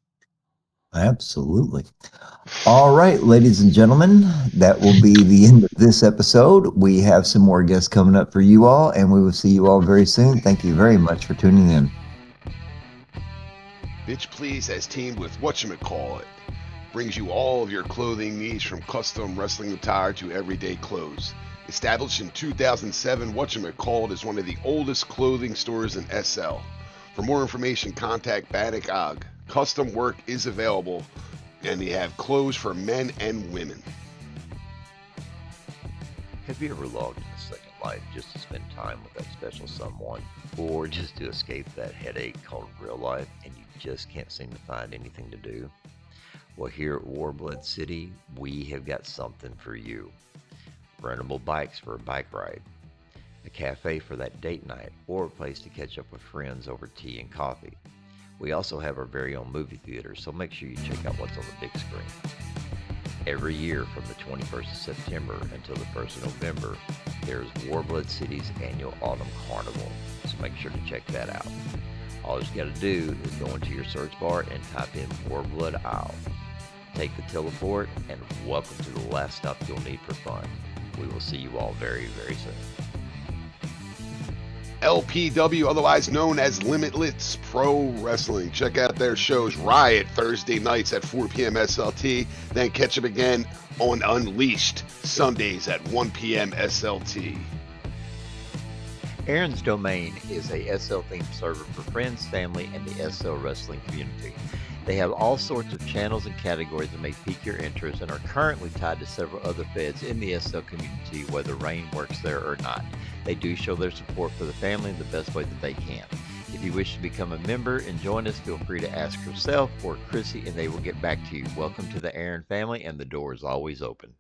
Absolutely. All right, ladies and gentlemen, that will be the end of this episode. We have some more guests coming up for you all, and we will see you all very soon. Thank you very much for tuning in. Bitch Please has teamed with Whatchamacallit. Brings you all of your clothing needs from custom wrestling attire to everyday clothes. Established in 2007, Whatchamacallit is one of the oldest clothing stores in SL. For more information, contact Baddock Og. Custom work is available, and they have clothes for men and women. Have you ever logged in a Second Life just to spend time with that special someone, or just to escape that headache called real life, and you just can't seem to find anything to do? Well, here at Warblood City, we have got something for you. Rentable bikes for a bike ride, a cafe for that date night, or a place to catch up with friends over tea and coffee. We also have our very own movie theater, so make sure you check out what's on the big screen. Every year from the 21st of September until the 1st of November, there's Warblood City's annual Autumn Carnival, so make sure to check that out. All you got to do is go into your search bar and type in Warblood Isle. Take the teleport, and welcome to the last stop you'll need for fun. We will see you all very, very soon. LPW, otherwise known as Limitless Pro Wrestling. Check out their shows Riot Thursday nights at 4 p.m. SLT, then catch them again on Unleashed Sundays at 1 p.m. SLT. Aaron's Domain is a SL-themed server for friends, family, and the SL wrestling community. They have all sorts of channels and categories that may pique your interest and are currently tied to several other feds in the SL community, whether Rain works there or not. They do show their support for the family in the best way that they can. If you wish to become a member and join us, feel free to ask herself or Chrissy, and they will get back to you. Welcome to the Aaron family, and the door is always open.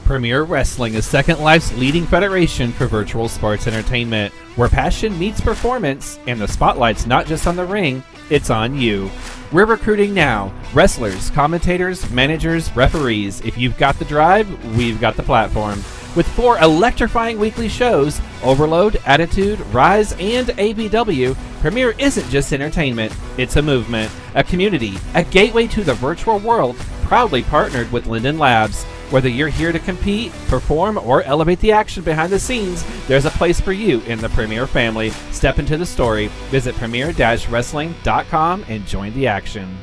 Premier Wrestling is Second Life's leading federation for virtual sports entertainment, where passion meets performance, and the spotlight's not just on the ring, it's on you. We're recruiting now. Wrestlers, commentators, managers, referees. If you've got the drive, we've got the platform. With 4 electrifying weekly shows, Overload, Attitude, Rise, and ABW, Premier isn't just entertainment, it's a movement, a community, a gateway to the virtual world, proudly partnered with Linden Labs. Whether you're here to compete, perform, or elevate the action behind the scenes, there's a place for you in the Premier family. Step into the story. Visit premier-wrestling.com and join the action.